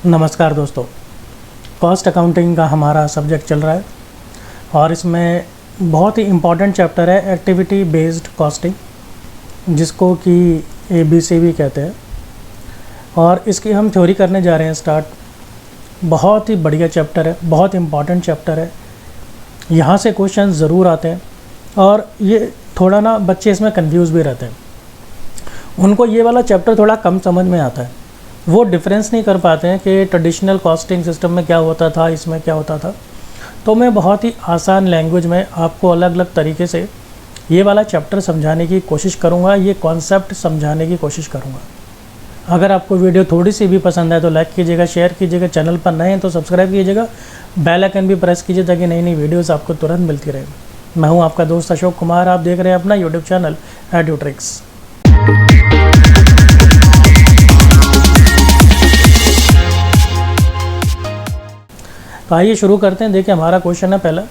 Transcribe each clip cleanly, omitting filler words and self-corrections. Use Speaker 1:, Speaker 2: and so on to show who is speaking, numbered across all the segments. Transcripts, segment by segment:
Speaker 1: नमस्कार दोस्तों, cost accounting का हमारा सब्जेक्ट चल रहा है और इसमें बहुत ही इम्पॉर्टेंट चैप्टर है एक्टिविटी बेस्ड कॉस्टिंग, जिसको कि ABC भी कहते हैं। और इसकी हम थ्योरी करने जा रहे हैं स्टार्ट। बहुत ही बढ़िया चैप्टर है, बहुत इम्पॉर्टेंट चैप्टर है। यहाँ से क्वेश्चन ज़रूर आते हैं और ये थोड़ा ना बच्चे इसमें कंफ्यूज भी रहते हैं। उनको ये वाला चैप्टर थोड़ा कम समझ में आता है, वो डिफरेंस नहीं कर पाते हैं कि ट्रेडिशनल कॉस्टिंग सिस्टम में क्या होता था, इसमें क्या होता था। तो मैं बहुत ही आसान लैंग्वेज में आपको अलग अलग तरीके से ये वाला चैप्टर समझाने की कोशिश करूँगा, ये कॉन्सेप्ट समझाने की कोशिश करूँगा। अगर आपको वीडियो थोड़ी सी भी पसंद है तो लाइक कीजिएगा, शेयर कीजिएगा, चैनल पर नए हैं तो सब्सक्राइब कीजिएगा, बेल आइकन भी प्रेस कीजिए ताकि नई नई वीडियोज़ आपको तुरंत मिलती रहे। मैं हूँ आपका दोस्त अशोक कुमार, आप देख रहे हैं अपना यूट्यूब चैनल एडुट्रिक्स। तो आइए शुरू करते हैं। देखिए हमारा क्वेश्चन है पहला,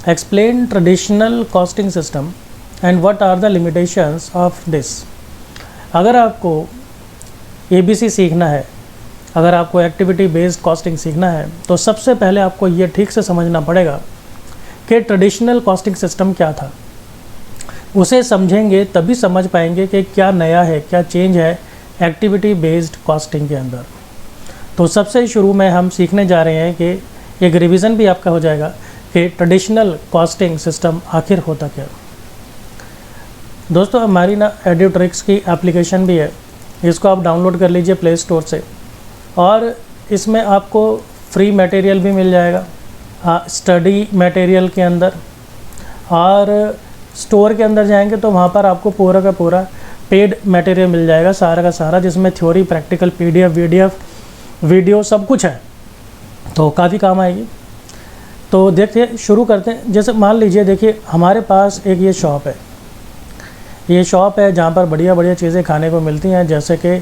Speaker 1: explain traditional costing system and what are the limitations of this. अगर आपको ABC सीखना है, अगर आपको एक्टिविटी बेस्ड कॉस्टिंग सीखना है, तो सबसे पहले आपको ये ठीक से समझना पड़ेगा कि ट्रेडिशनल कॉस्टिंग सिस्टम क्या था। उसे समझेंगे तभी समझ पाएंगे कि क्या नया है, क्या चेंज है एक्टिविटी बेस्ड कॉस्टिंग के अंदर। तो सबसे शुरू में हम सीखने जा रहे हैं कि एक रिवीजन भी आपका हो जाएगा कि ट्रेडिशनल कॉस्टिंग सिस्टम आखिर होता क्या। दोस्तों हमारी ना एडुट्रिक्स की एप्लीकेशन भी है, इसको आप डाउनलोड कर लीजिए प्ले स्टोर से, और इसमें आपको फ्री मटेरियल भी मिल जाएगा स्टडी मटेरियल के अंदर। और स्टोर के अंदर जाएंगे तो वहाँ पर आपको पूरा का पूरा पेड मटेरियल मिल जाएगा, सारा का सारा, जिसमें थ्योरी, प्रैक्टिकल, PDF, वीडियो सब कुछ है, तो काफ़ी काम आएगी। तो देखिए शुरू करते हैं। जैसे मान लीजिए, देखिए हमारे पास एक ये शॉप है, ये शॉप है जहाँ पर बढ़िया बढ़िया चीज़ें खाने को मिलती हैं, जैसे कि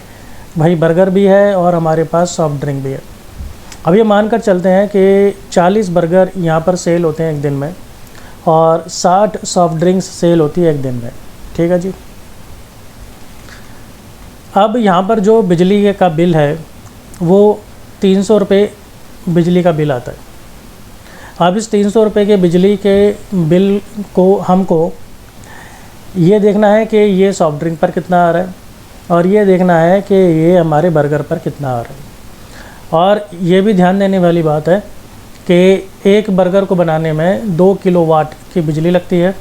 Speaker 1: भाई बर्गर भी है और हमारे पास सॉफ्ट ड्रिंक भी है। अब ये मानकर चलते हैं कि 40 बर्गर यहाँ पर सेल होते हैं एक दिन में और 60 सॉफ्ट ड्रिंक्स सेल होती है एक दिन में, ठीक है जी। अब यहाँ पर जो बिजली का बिल है वो 300 रुपये बिजली का बिल आता है। अब इस 300 रुपये के बिजली के बिल को हमको ये देखना है कि ये सॉफ्ट ड्रिंक पर कितना आ रहा है और ये देखना है कि ये हमारे बर्गर पर कितना आ रहा है। और ये भी ध्यान देने वाली बात है कि एक बर्गर को बनाने में 2 किलोवाट की बिजली लगती है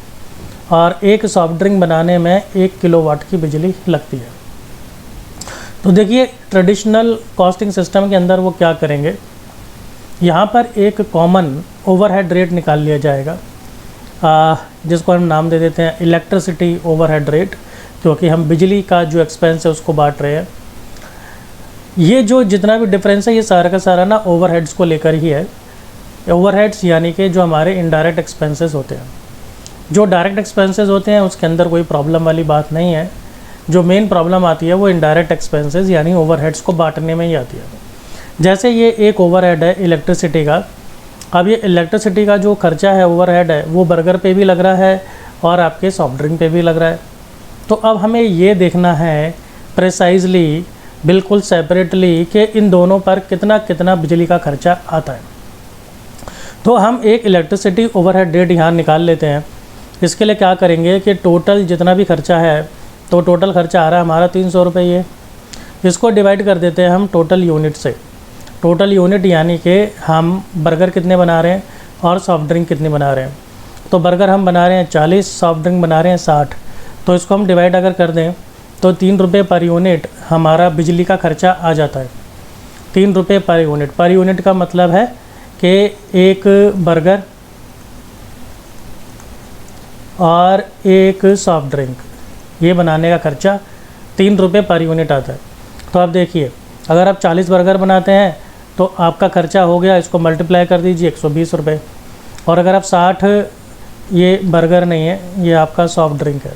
Speaker 1: और एक सॉफ्ट ड्रिंक बनाने में 1 किलोवाट की बिजली लगती है। तो देखिए ट्रेडिशनल कॉस्टिंग सिस्टम के अंदर वो क्या करेंगे, यहाँ पर एक कॉमन ओवरहेड रेट निकाल लिया जाएगा, जिसको हम नाम दे देते हैं इलेक्ट्रिसिटी ओवरहेड रेट, क्योंकि हम बिजली का जो एक्सपेंस है उसको बांट रहे हैं। ये जो जितना भी डिफरेंस है ये सारा का सारा ना ओवरहेड्स को लेकर ही है। ओवरहेड्स यानी कि जो हमारे इनडायरेक्ट एक्सपेंसेस होते हैं। जो डायरेक्ट एक्सपेंसेस होते हैं उसके अंदर कोई प्रॉब्लम वाली बात नहीं है। जो मेन प्रॉब्लम आती है वो इनडायरेक्ट एक्सपेंसेस यानी ओवरहेड्स को बांटने में ही आती है। जैसे ये एक ओवरहेड है इलेक्ट्रिसिटी का। अब ये इलेक्ट्रिसिटी का जो खर्चा है, ओवरहेड है, वो बर्गर पे भी लग रहा है और आपके सॉफ्ट ड्रिंक पे भी लग रहा है। तो अब हमें ये देखना है प्रिसाइजली, बिल्कुल सेपरेटली, कि इन दोनों पर कितना कितना बिजली का खर्चा आता है। तो हम एक इलेक्ट्रिसिटी ओवरहेड रेट यहाँ निकाल लेते हैं। इसके लिए क्या करेंगे कि टोटल जितना भी खर्चा है, तो टोटल खर्चा आ रहा है हमारा 300 रुपये। ये इसको डिवाइड कर देते हैं हम टोटल यूनिट से। टोटल यूनिट यानी कि हम बर्गर कितने बना रहे हैं और सॉफ्ट ड्रिंक कितने बना रहे हैं। तो बर्गर हम बना रहे हैं 40, सॉफ्ट ड्रिंक बना रहे हैं 60। तो इसको हम डिवाइड अगर कर दें तो 3 रुपये पर यूनिट हमारा बिजली का खर्चा आ जाता है। 3 रुपये पर यूनिट। पर यूनिट का मतलब है कि एक बर्गर और एक सॉफ्ट ड्रिंक, ये बनाने का खर्चा 3 रुपये पर यूनिट आता है। तो आप देखिए, अगर आप 40 बर्गर बनाते हैं तो आपका खर्चा हो गया, इसको मल्टीप्लाई कर दीजिए, 120 रुपये। और अगर आप 60, ये बर्गर नहीं है, ये आपका सॉफ्ट ड्रिंक है,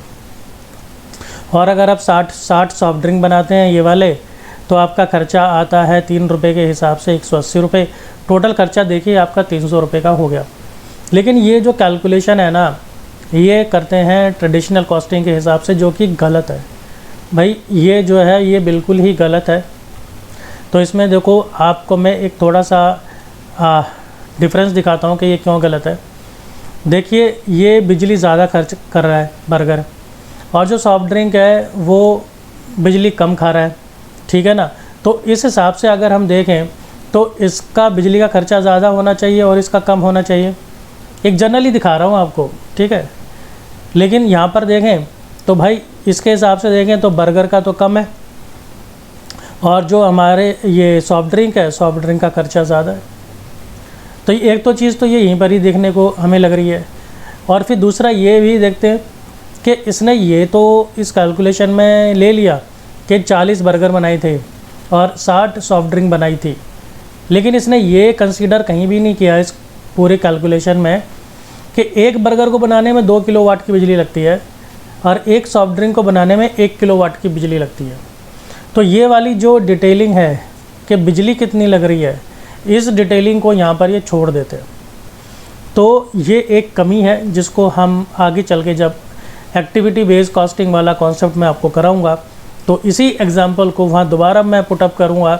Speaker 1: और अगर आप 60 सॉफ्ट ड्रिंक बनाते हैं ये वाले, तो आपका खर्चा आता है 3 रुपये के हिसाब से 180 रुपये। टोटल खर्चा देखिए आपका 300 रुपये का हो गया। लेकिन ये जो कैलकुलेशन है ना, ये करते हैं ट्रेडिशनल कॉस्टिंग के हिसाब से, जो कि गलत है भाई। ये जो है ये बिल्कुल ही गलत है। तो इसमें देखो आपको मैं एक थोड़ा सा डिफरेंस दिखाता हूँ कि ये क्यों गलत है। देखिए ये बिजली ज़्यादा खर्च कर रहा है बर्गर, और जो सॉफ्ट ड्रिंक है वो बिजली कम खा रहा है, ठीक है ना। तो इस हिसाब से अगर हम देखें तो इसका बिजली का खर्चा ज़्यादा होना चाहिए और इसका कम होना चाहिए। एक जनरली दिखा रहा हूँ आपको, ठीक है। लेकिन यहाँ पर देखें तो भाई इसके हिसाब से देखें तो बर्गर का तो कम है, और जो हमारे ये सॉफ्ट ड्रिंक है, सॉफ्ट ड्रिंक का खर्चा ज़्यादा है। तो एक तो चीज़ तो ये यहीं पर ही देखने को हमें लग रही है। और फिर दूसरा ये भी देखते हैं कि इसने ये तो इस कैलकुलेशन में ले लिया कि 40 बर्गर बनाए थे और 60 सॉफ्ट ड्रिंक बनाई थी, लेकिन इसने ये कंसीडर कहीं भी नहीं किया इस पूरे कैलकुलेशन में कि एक बर्गर को बनाने में 2 किलोवाट की बिजली लगती है और एक सॉफ्ट ड्रिंक को बनाने में 1 किलोवाट की बिजली लगती है। तो ये वाली जो डिटेलिंग है कि बिजली कितनी लग रही है, इस डिटेलिंग को यहाँ पर ये छोड़ देते हैं। तो ये एक कमी है जिसको हम आगे चल के जब एक्टिविटी बेस्ड कॉस्टिंग वाला कॉन्सेप्ट मैं आपको कराऊंगा तो इसी एग्जांपल को वहाँ दोबारा मैं पुटअप करूँगा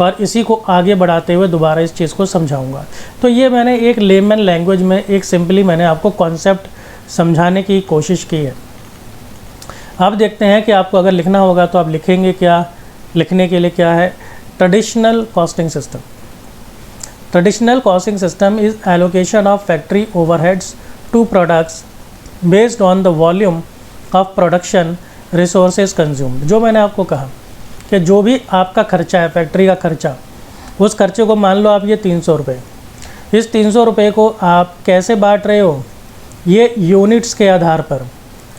Speaker 1: और इसी को आगे बढ़ाते हुए दोबारा इस चीज़ को समझाऊंगा। तो ये मैंने एक लेमन लैंग्वेज में एक सिंपली मैंने आपको कॉन्सेप्ट समझाने की कोशिश की है। अब देखते हैं कि आपको अगर लिखना होगा तो आप लिखेंगे क्या, लिखने के लिए क्या है। Traditional costing system, traditional costing system is allocation of factory overheads to products based on the volume of production resources consumed. जो मैंने आपको कहा कि जो भी आपका खर्चा है, फैक्ट्री का खर्चा, उस खर्चे को मान लो आप ये 300 रुपये, इस 300 रुपये को आप कैसे बांट रहे हो, ये यूनिट्स के आधार पर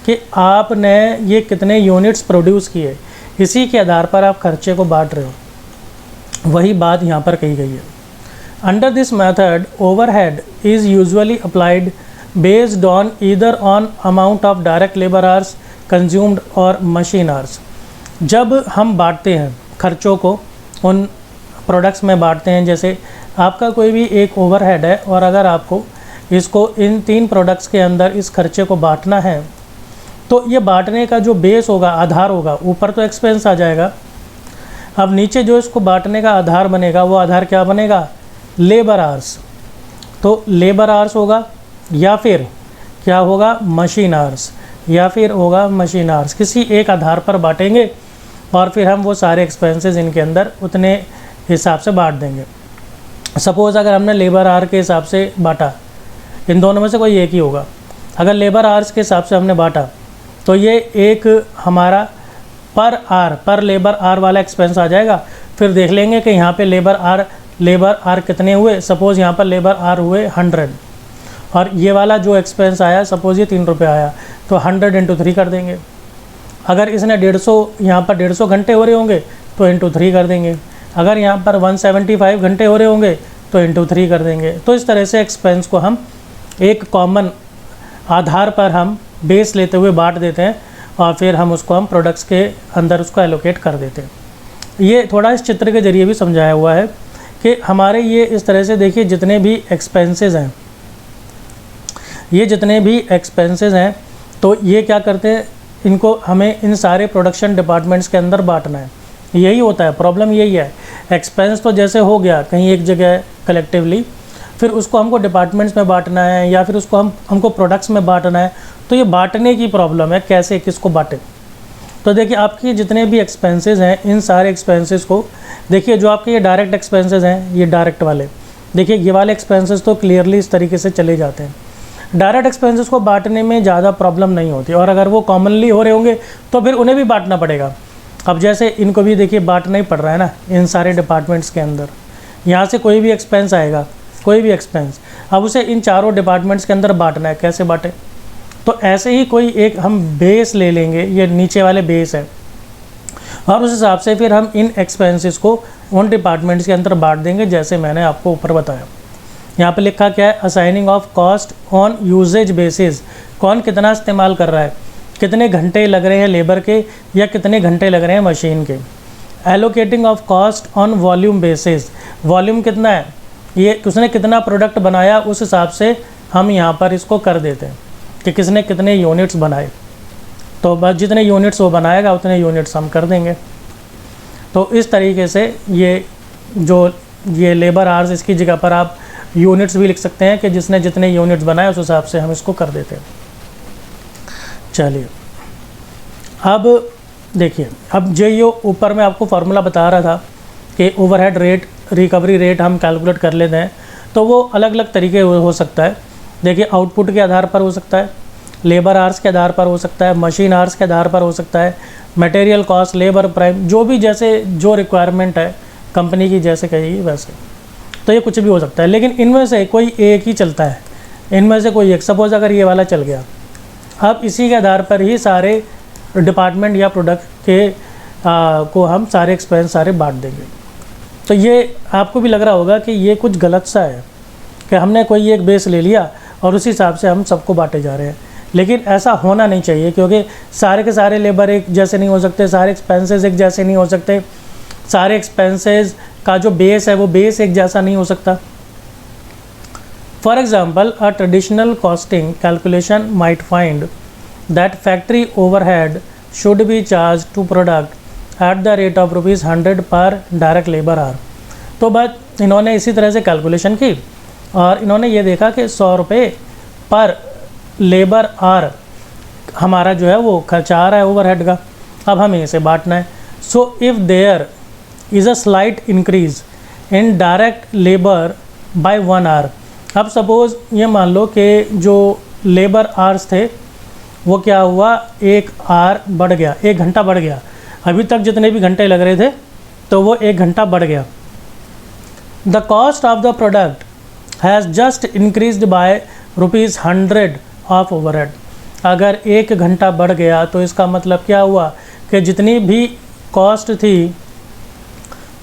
Speaker 1: कि आपने ये कितने यूनिट्स प्रोड्यूस किए, इसी के आधार पर आप खर्चे को बांट रहे हो। वही बात यहाँ पर कही गई है। Under this method overhead is usually applied based on either on amount of direct labour hours consumed और मशीन आवर्स। जब हम बांटते हैं खर्चों को, उन प्रोडक्ट्स में बांटते हैं, जैसे आपका कोई भी एक ओवरहेड है और अगर आपको इसको इन 3 प्रोडक्ट्स के अंदर इस खर्चे को बांटना है तो ये बांटने का जो बेस होगा, आधार होगा, ऊपर तो एक्सपेंस आ जाएगा। अब नीचे जो इसको बांटने का आधार बनेगा वो आधार क्या बनेगा, लेबर आवर्स। तो लेबर आवर्स होगा या फिर क्या होगा, मशीन आवर्स, या फिर होगा मशीन आवर्स। किसी एक आधार पर बांटेंगे और फिर हम वो सारे एक्सपेंसेस इनके अंदर उतने हिसाब से बांट देंगे। सपोज़ अगर हमने लेबर आवर के हिसाब से बांटा, इन दोनों में से कोई एक ही होगा। अगर लेबर आवर्स के हिसाब से हमने बांटा तो ये एक हमारा पर लेबर आवर वाला एक्सपेंस आ जाएगा। फिर देख लेंगे कि यहाँ पे लेबर आवर कितने हुए। सपोज़ यहाँ पर लेबर आवर हुए 100 और ये वाला जो एक्सपेंस आया, सपोज़ ये 3 रुपये आया, तो 100 × 3 कर देंगे। अगर इसने 150 यहाँ पर 150 घंटे हो रहे होंगे तो × 3 कर देंगे। अगर यहाँ पर 175 घंटे हो रहे होंगे तो × 3 कर देंगे। तो इस तरह से एक्सपेंस को हम एक कॉमन आधार पर हम बेस लेते हुए बांट देते हैं और फिर हम उसको हम प्रोडक्ट्स के अंदर उसको एलोकेट कर देते हैं। ये थोड़ा इस चित्र के ज़रिए भी समझाया हुआ है कि हमारे ये इस तरह से देखिए जितने भी एक्सपेंसेस हैं, ये जितने भी एक्सपेंसेस हैं तो ये क्या करते हैं, इनको हमें इन सारे प्रोडक्शन डिपार्टमेंट्स के अंदर बांटना है। यही होता है, प्रॉब्लम यही है। एक्सपेंस तो जैसे हो गया कहीं एक जगह कलेक्टिवली, फिर उसको हमको डिपार्टमेंट्स में बांटना है या फिर उसको हमको प्रोडक्ट्स में बांटना है। तो ये बांटने की प्रॉब्लम है, कैसे किसको बांटें। तो देखिए आपके जितने भी एक्सपेंसेस हैं, इन सारे एक्सपेंसेस को देखिए, जो आपके ये डायरेक्ट एक्सपेंसेस हैं, ये डायरेक्ट वाले देखिए, ये वाले एक्सपेंसेस तो क्लियरली इस तरीके से चले जाते हैं। डायरेक्ट एक्सपेंसेस को बांटने में ज़्यादा प्रॉब्लम नहीं होती, और अगर वो कॉमनली हो रहे होंगे तो फिर उन्हें भी बांटना पड़ेगा। अब जैसे इनको भी देखिए बांटना ही पड़ रहा है ना इन सारे डिपार्टमेंट्स के अंदर। यहाँ से कोई भी एक्सपेंस आएगा, कोई भी एक्सपेंस, अब उसे इन चारों डिपार्टमेंट्स के अंदर बांटना है। कैसे बांटें, तो ऐसे ही कोई एक हम बेस ले लेंगे, ये नीचे वाले बेस है, और उस हिसाब से फिर हम इन एक्सपेंसेस को उन डिपार्टमेंट्स के अंदर बांट देंगे, जैसे मैंने आपको ऊपर बताया। यहाँ पे लिखा क्या है, assigning of cost on usages basis. कौन कितना इस्तेमाल कर रहा है, कितने घंटे लग रहे हैं लेबर के या कितने घंटे लग रहे हैं मशीन के। Allocating of cost on volume basis, volume कितना है, ये उसने कितना प्रोडक्ट बनाया, उस हिसाब से हम यहाँ पर इसको कर देते हैं कि किसने कितने यूनिट्स बनाए। तो बस जितने यूनिट्स वो बनाएगा उतने यूनिट्स हम कर देंगे। तो इस तरीके से ये लेबर आवर्स, इसकी जगह पर आप यूनिट्स भी लिख सकते हैं कि जिसने जितने यूनिट्स बनाए उस हिसाब से हम इसको कर देते हैं। चलिए अब देखिए, अब जो ये ऊपर में आपको फार्मूला बता रहा था कि ओवरहेड रेट, रिकवरी रेट हम कैलकुलेट कर लेते हैं, तो वो अलग अलग तरीके हो सकता है। देखिए, आउटपुट के आधार पर हो सकता है, लेबर आवर्स के आधार पर हो सकता है, मशीन आवर्स के आधार पर हो सकता है, मटेरियल कॉस्ट, लेबर प्राइम, जो भी जैसे जो रिक्वायरमेंट है कंपनी की जैसे कहेगी वैसे, तो ये कुछ भी हो सकता है। लेकिन इनमें से कोई एक ही चलता है, इनमें से कोई एक। सपोज़ अगर ये वाला चल गया, अब इसी के आधार पर ही सारे डिपार्टमेंट या प्रोडक्ट के को हम सारे एक्सपेंस सारे बांट देंगे। तो ये आपको भी लग रहा होगा कि ये कुछ गलत सा है कि हमने कोई एक बेस ले लिया और उसी हिसाब से हम सबको बांटे जा रहे हैं। लेकिन ऐसा होना नहीं चाहिए, क्योंकि सारे के सारे लेबर एक जैसे नहीं हो सकते, सारे एक्सपेंसेस एक जैसे नहीं हो सकते, सारे एक्सपेंसेस का जो बेस है वो बेस एक जैसा नहीं हो सकता। For example, a traditional costing calculation might find that factory overhead should be charge to product at the rate of ₹100 per direct labour our. तो बस इन्होंने इसी तरह से कैलकुलेशन की और इन्होंने ये देखा कि ₹100 पर लेबर आवर हमारा जो है वो खर्चा आ रहा है ओवरहेड का, अब हमें इसे बांटना है। So if there is a slight increase in direct labour by 1 hour. अब सपोज़ ये मान लो कि जो लेबर आवर्स थे वो क्या हुआ, 1 आवर बढ़ गया, 1 घंटा बढ़ गया। अभी तक जितने भी घंटे लग रहे थे तो वो 1 घंटा बढ़ गया। The cost of the product has just increased by ₹100 of overhead. अगर 1 घंटा बढ़ गया तो इसका मतलब क्या हुआ कि जितनी भी कॉस्ट थी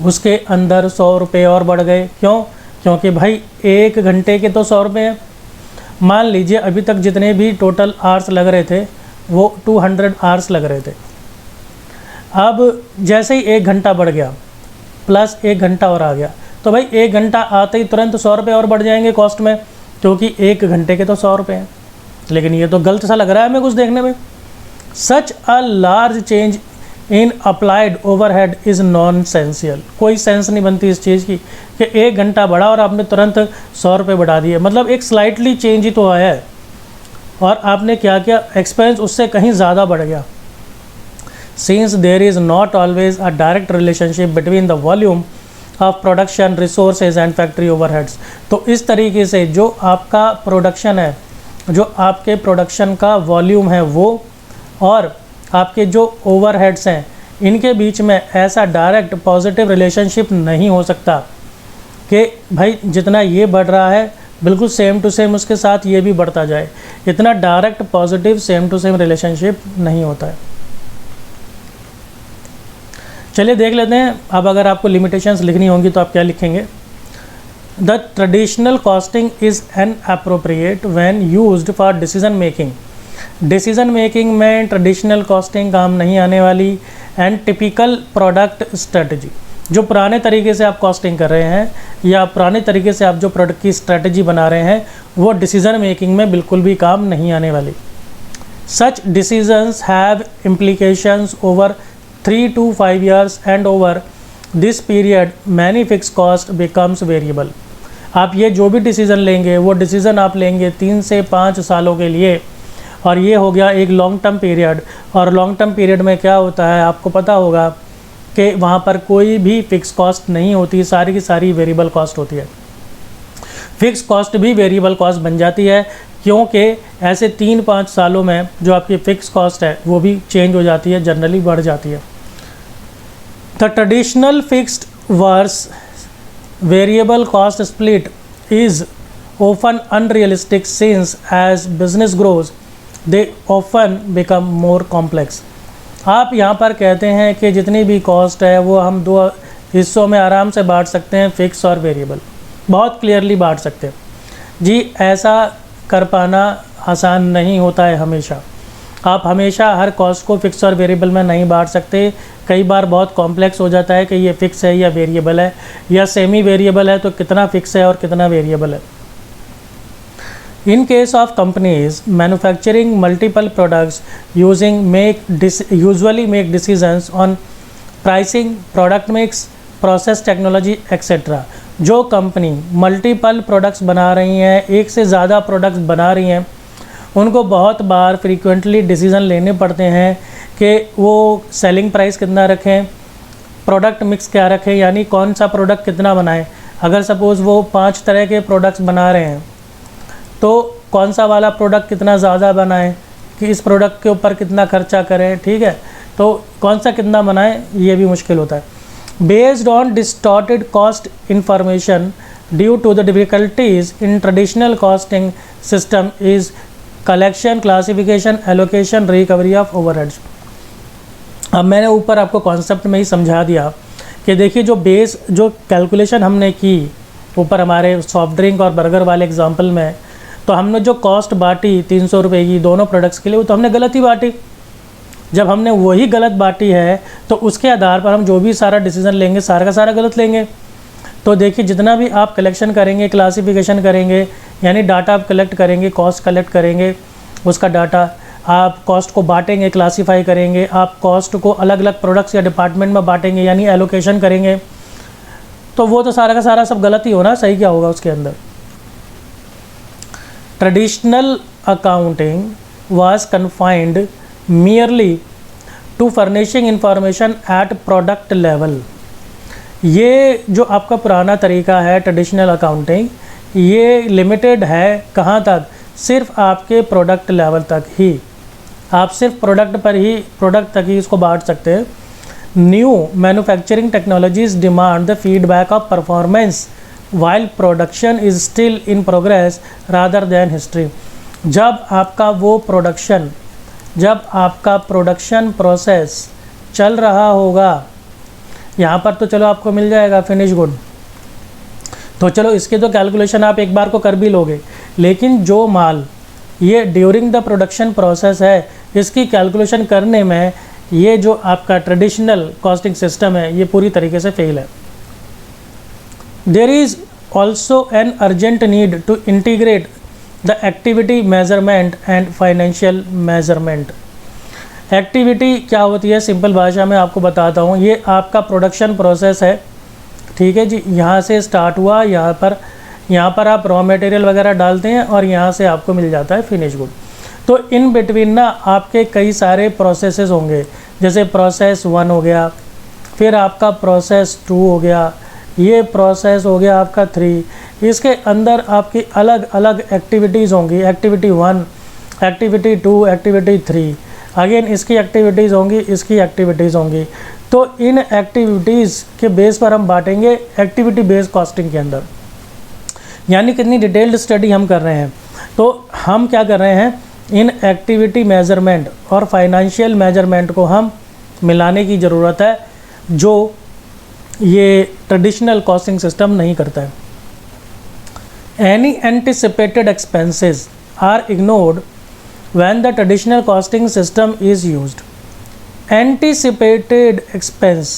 Speaker 1: उसके अंदर ₹100 और बढ़ गए। क्यों? क्योंकि भाई 1 घंटे के तो ₹100 हैं। मान लीजिए अभी तक जितने भी टोटल आवर्स लग रहे थे वो 200 आवर्स लग रहे थे। अब जैसे ही 1 घंटा बढ़ गया प्लस 1 घंटा और आ गया, तो भाई 1 घंटा आते ही तुरंत ₹100 और बढ़ जाएंगे कॉस्ट में, क्योंकि 1 घंटे के तो ₹100 हैं। लेकिन ये तो गलत सा लग रहा है हमें कुछ देखने में। Such a large change in applied overhead is nonsensical. कोई सेंस नहीं बनती इस चीज़ की कि 1 घंटा बढ़ा और आपने तुरंत ₹100 बढ़ा दिए। मतलब एक स्लाइटली चेंज ही तो आया है और आपने क्या किया, एक्सपेंस उससे कहीं ज़्यादा बढ़ गया। Since there is not always a direct relationship between the volume of production, resources and factory overheads. तो इस तरीके से जो आपका प्रोडक्शन है, जो आपके प्रोडक्शन का वॉल्यूम है वो और आपके जो ओवरहेड्स हैं, इनके बीच में ऐसा डायरेक्ट पॉजिटिव रिलेशनशिप नहीं हो सकता कि भाई जितना ये बढ़ रहा है बिल्कुल सेम टू सेम उसके साथ ये भी बढ़ता जाए। इतना direct positive same to same relationship नहीं होता है। चलिए देख लेते हैं। अब अगर आपको लिमिटेशंस लिखनी होंगी तो आप क्या लिखेंगे। The traditional costing is inappropriate when used for decision making. Decision making में ट्रेडिशनल कॉस्टिंग काम नहीं आने वाली। एंड टिपिकल प्रोडक्ट स्ट्रेटजी, जो पुराने तरीके से आप कॉस्टिंग कर रहे हैं या पुराने तरीके से आप जो प्रोडक्ट की स्ट्रेटजी बना रहे हैं वो डिसीजन मेकिंग में बिल्कुल भी काम नहीं आने वाली। सच decisions have implications over 3 to 5 years and over this period many fixed cost becomes variable। आप ये जो भी डिसीज़न लेंगे वो डिसीज़न आप लेंगे 3 से 5 सालों के लिए, और ये हो गया एक लॉन्ग टर्म पीरियड। और लॉन्ग टर्म पीरियड में क्या होता है आपको पता होगा कि वहाँ पर कोई भी फिक्स कॉस्ट नहीं होती, सारी की सारी वेरिएबल कॉस्ट होती है। फिक्स कॉस्ट भी वेरिएबल कॉस्ट बन जाती है, क्योंकि ऐसे 3-5 सालों में जो आपकी फ़िक्स कॉस्ट है वो भी चेंज हो जाती है, जनरली बढ़ जाती है। The traditional fixed versus variable cost split is often unrealistic since as business grows they often become more complex। आप यहाँ पर कहते हैं कि जितनी भी कॉस्ट है वो हम 2 हिस्सों में आराम से बांट सकते हैं, फिक्स और वेरिएबल, बहुत क्लियरली बांट सकते हैं। जी ऐसा कर पाना आसान नहीं होता है हमेशा। आप हमेशा हर कॉस्ट को फिक्स और वेरिएबल में नहीं बांट सकते। कई बार बहुत कॉम्प्लेक्स हो जाता है कि ये फिक्स है या वेरिएबल है, या सेमी वेरिएबल है तो कितना फिक्स है और कितना वेरिएबल है। In case of companies manufacturing multiple products usually make decisions on pricing, product mix, process technology etcetera. जो कंपनी मल्टीपल प्रोडक्ट्स बना रही हैं, एक से ज़्यादा प्रोडक्ट्स बना रही हैं, उनको बहुत बार फ्रीक्वेंटली डिसीज़न लेने पड़ते हैं कि वो सेलिंग प्राइस कितना रखें, प्रोडक्ट मिक्स क्या रखें, यानी कौन सा प्रोडक्ट कितना बनाएं। अगर सपोज़ वो 5 तरह के प्रोडक्ट्स बना रहे हैं तो कौन सा वाला प्रोडक्ट कितना ज़्यादा बनाएं, कि इस प्रोडक्ट के ऊपर कितना खर्चा करें, ठीक है, तो कौन सा कितना बनाएं, ये भी मुश्किल होता है। Based on distorted cost information due to the difficulties in traditional costing system is collection, classification, allocation, recovery of overheads. अब मैंने ऊपर आपको कॉन्सेप्ट में ही समझा दिया कि देखिए जो कैलकुलेशन हमने की ऊपर हमारे सॉफ्ट ड्रिंक और बर्गर वाले एग्जांपल में, तो हमने जो कॉस्ट बांटी 300 रुपये की दोनों प्रोडक्ट्स के लिए, वो तो हमने गलत ही बांटी। जब हमने वही गलत बांटी है तो उसके आधार पर हम जो भी सारा डिसीज़न लेंगे सारा का सारा गलत लेंगे। तो देखिए जितना भी आप कलेक्शन करेंगे, क्लासिफिकेशन करेंगे, यानी डाटा आप कलेक्ट करेंगे, कॉस्ट कलेक्ट करेंगे, उसका डाटा आप कॉस्ट को बांटेंगे, क्लासीफाई करेंगे, आप कॉस्ट को अलग अलग प्रोडक्ट्स या डिपार्टमेंट में बांटेंगे, यानी एलोकेशन करेंगे, तो वो तो सारा का सारा सब गलत ही होना, सही क्या होगा उसके अंदर। Traditional accounting was confined merely to furnishing information at product level। ये जो आपका पुराना तरीका है ट्रेडिशनल अकाउंटिंग, ये लिमिटेड है कहाँ तक, सिर्फ आपके प्रोडक्ट लेवल तक ही, आप सिर्फ प्रोडक्ट तक ही इसको बांट सकते हैं। New manufacturing technologies demand the feedback of performance while production is still in progress rather than history. जब आपका प्रोडक्शन प्रोसेस चल रहा होगा, यहाँ पर तो चलो आपको मिल जाएगा फिनिश गुड, तो चलो इसके तो कैलकुलेशन आप एक बार को कर भी लोगे, लेकिन जो माल ये ड्यूरिंग द प्रोडक्शन प्रोसेस है, इसकी कैलकुलेशन करने में ये जो आपका ट्रेडिशनल कॉस्टिंग सिस्टम है ये पूरी तरीके से फेल है। There is also an urgent need to integrate the activity measurement and financial measurement. Activity क्या होती है, सिंपल भाषा में आपको बताता हूँ। ये आपका प्रोडक्शन प्रोसेस है, ठीक है जी, यहाँ से स्टार्ट हुआ, यहाँ पर आप रॉ मटेरियल वगैरह डालते हैं और यहाँ से आपको मिल जाता है फिनिश गुड। तो इन बिटवीन ना आपके कई सारे प्रोसेसेस होंगे, जैसे प्रोसेस 1 हो गया, फिर आपका प्रोसेस 2 हो गया, ये प्रोसेस हो गया आपका 3, इसके अंदर आपकी अलग अलग एक्टिविटीज़ होंगी, एक्टिविटी 1, एक्टिविटी 2, एक्टिविटी 3, अगेन इसकी एक्टिविटीज़ होंगी, इसकी एक्टिविटीज़ होंगी। तो इन एक्टिविटीज़ के बेस पर हम बांटेंगे एक्टिविटी बेस्ड कॉस्टिंग के अंदर, यानी कितनी डिटेल्ड स्टडी हम कर रहे हैं। तो हम क्या कर रहे हैं, इन एक्टिविटी मेजरमेंट और फाइनेंशियल मेजरमेंट को हम मिलाने की ज़रूरत है, जो ये ट्रेडिशनल कॉस्टिंग सिस्टम नहीं करता है। Any anticipated expenses are ignored when the traditional costing system is used। Anticipated expense,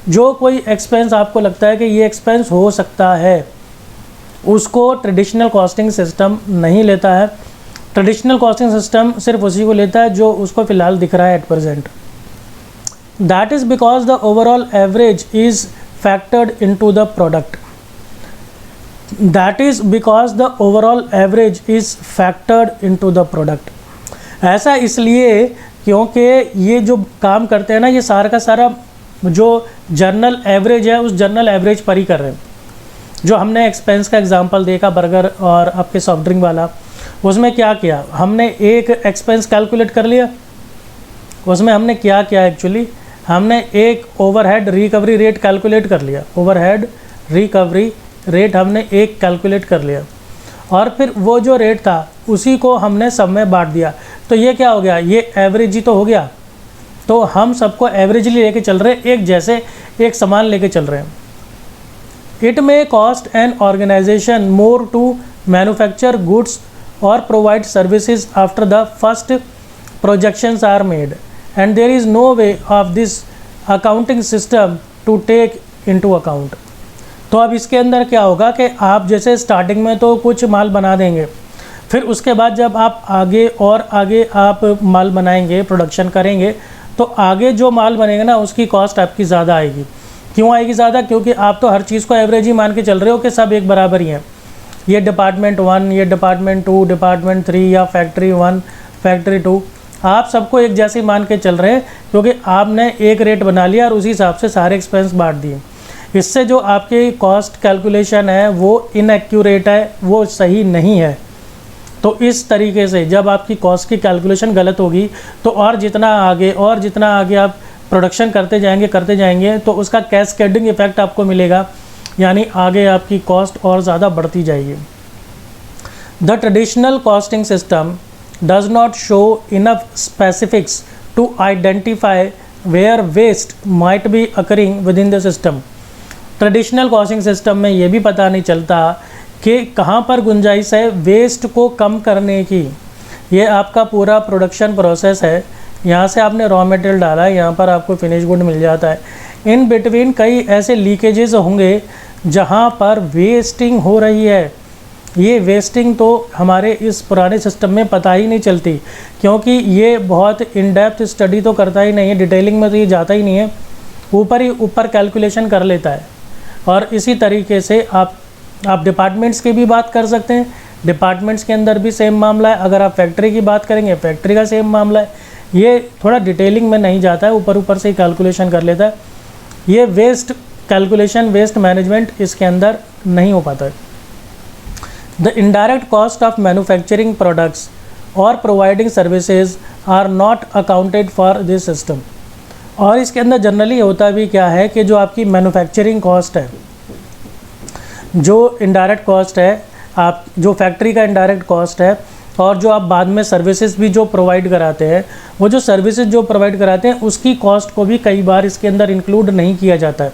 Speaker 1: जो कोई एक्सपेंस आपको लगता है कि ये एक्सपेंस हो सकता है, उसको ट्रेडिशनल कॉस्टिंग सिस्टम नहीं लेता है। ट्रेडिशनल कॉस्टिंग सिस्टम सिर्फ उसी को लेता है जो उसको फ़िलहाल दिख रहा है at present. That is because the overall average is factored into the product. That is because the overall average is factored into the product। ऐसा इसलिए क्योंकि ये जो काम करते हैं ना, ये सारा का सारा जो जर्नल एवरेज है उस जर्नल एवरेज पर ही कर रहे हैं। जो हमने एक्सपेंस का एग्जांपल देखा बर्गर और आपके सॉफ्ट ड्रिंक वाला, उसमें क्या किया, हमने एक एक्सपेंस कैलकुलेट कर लिया, उसमें हमने क्या किया एक्चुअली, हमने एक ओवरहेड रिकवरी रेट कैलकुलेट कर लिया, ओवरहेड रिकवरी रेट हमने एक कैलकुलेट कर लिया, और फिर वो जो रेट था उसी को हमने सब में बांट दिया। तो ये क्या हो गया, ये एवरेज ही तो हो गया। तो हम सबको एवरेजली लेके चल रहे हैं, एक जैसे एक समान लेके चल रहे हैं। It may cost an organisation more to manufacture goods or provide services after the first projections are made and there is no way of this accounting system to take into account. तो अब इसके अंदर क्या होगा कि आप जैसे starting में तो कुछ माल बना देंगे, फिर उसके बाद जब आप आगे और आगे आप माल बनाएंगे, प्रोडक्शन करेंगे, तो आगे जो माल बनेगा ना उसकी कॉस्ट आपकी ज़्यादा आएगी। क्यों आएगी ज़्यादा? क्योंकि आप तो हर चीज़ को एवरेज ही मान के चल रहे हो कि सब एक बराबर ही हैं। ये डिपार्टमेंट 1, ये डिपार्टमेंट 2, डिपार्टमेंट 3 या फैक्ट्री 1, फैक्ट्री 2, आप सबको एक जैसे मान के चल रहे हैं क्योंकि आपने एक रेट बना लिया और उसी हिसाब से सारे एक्सपेंस बांट दिए। इससे जो आपकी कॉस्ट कैलकुलेशन है वो इनएक्यूरेट है, वो सही नहीं है। तो इस तरीके से जब आपकी कॉस्ट की कैलकुलेशन गलत होगी तो और जितना आगे आप प्रोडक्शन करते जाएंगे तो उसका कैस्केडिंग इफेक्ट आपको मिलेगा, यानी आगे आपकी कॉस्ट और ज़्यादा बढ़ती जाएगी। The traditional costing system does not show enough specifics to identify where waste might be occurring within the system. Traditional costing system में ये भी पता नहीं चलता कि कहाँ पर गुंजाइश है वेस्ट को कम करने की। ये आपका पूरा प्रोडक्शन प्रोसेस है, यहाँ से आपने रॉ मटेरियल डाला है, यहाँ पर आपको फिनिश गुड मिल जाता है। इन बिटवीन कई ऐसे लीकेजेस होंगे जहाँ पर वेस्टिंग हो रही है। ये वेस्टिंग तो हमारे इस पुराने सिस्टम में पता ही नहीं चलती, क्योंकि ये बहुत इन डेप्थ स्टडी तो करता ही नहीं है, डिटेलिंग में तो ये जाता ही नहीं है, ऊपर कैलकुलेशन कर लेता है। और इसी तरीके से आप डिपार्टमेंट्स की भी बात कर सकते हैं, डिपार्टमेंट्स के अंदर भी सेम मामला है। अगर आप फैक्ट्री की बात करेंगे, फैक्ट्री का सेम मामला है। ये थोड़ा डिटेलिंग में नहीं जाता है, ऊपर से ही कैलकुलेशन कर लेता है। ये वेस्ट कैलकुलेशन, वेस्ट मैनेजमेंट इसके अंदर नहीं हो पाता है। The indirect cost of manufacturing products or providing services are not accounted for this system. और इसके अंदर जनरली होता भी क्या है कि जो आपकी मैन्युफैक्चरिंग कॉस्ट है, जो इनडायरेक्ट कॉस्ट है, आप जो फैक्ट्री का इनडायरेक्ट कॉस्ट है, और जो आप बाद में सर्विसेज भी जो प्रोवाइड कराते हैं, वो जो सर्विसेज जो प्रोवाइड कराते हैं उसकी कॉस्ट को भी कई बार इसके अंदर इंक्लूड नहीं किया जाता है।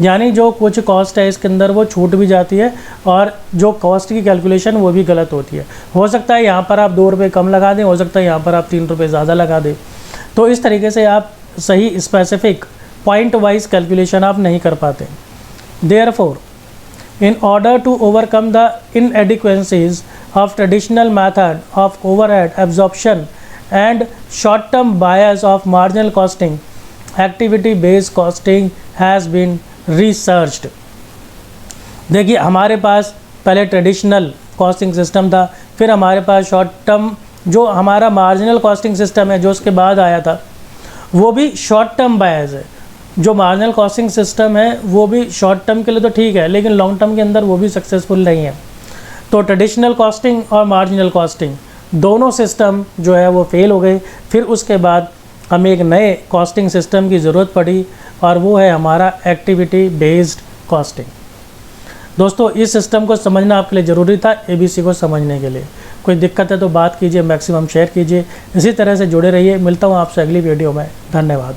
Speaker 1: यानी जो कुछ कॉस्ट है इसके अंदर वो छूट भी जाती है और जो कॉस्ट की कैलकुलेशन वो भी गलत होती है। हो सकता है यहाँ पर आप 2 रुपये कम लगा दें, हो सकता है यहाँ पर आप 3 रुपये ज़्यादा लगा दें। तो इस तरीके से आप सही स्पेसिफिक पॉइंट वाइज कैलकुलेशन आप नहीं कर पाते। Therefore in order to overcome the inadequacies of traditional method of overhead absorption and short-term bias of marginal costing, activity-based costing has been researched। देखिए, हमारे पास पहले ट्रेडिशनल कॉस्टिंग सिस्टम था, फिर हमारे पास शॉर्ट टर्म जो हमारा मार्जिनल कॉस्टिंग सिस्टम है जो उसके बाद आया था, वो भी शॉर्ट टर्म बायस है। जो मार्जिनल कॉस्टिंग सिस्टम है वो भी शॉर्ट टर्म के लिए तो ठीक है, लेकिन लॉन्ग टर्म के अंदर वो भी सक्सेसफुल नहीं है। तो ट्रेडिशनल कॉस्टिंग और मार्जिनल कॉस्टिंग दोनों सिस्टम जो है वो फेल हो गए। फिर उसके बाद हमें एक नए कॉस्टिंग सिस्टम की ज़रूरत पड़ी और वो है हमारा एक्टिविटी बेस्ड कॉस्टिंग। दोस्तों, इस सिस्टम को समझना आपके लिए ज़रूरी था ABC को समझने के लिए। कोई दिक्कत है तो बात कीजिए, मैक्सिमम शेयर कीजिए। इसी तरह से जुड़े रहिए। मिलता हूँ आपसे अगली वीडियो में। धन्यवाद।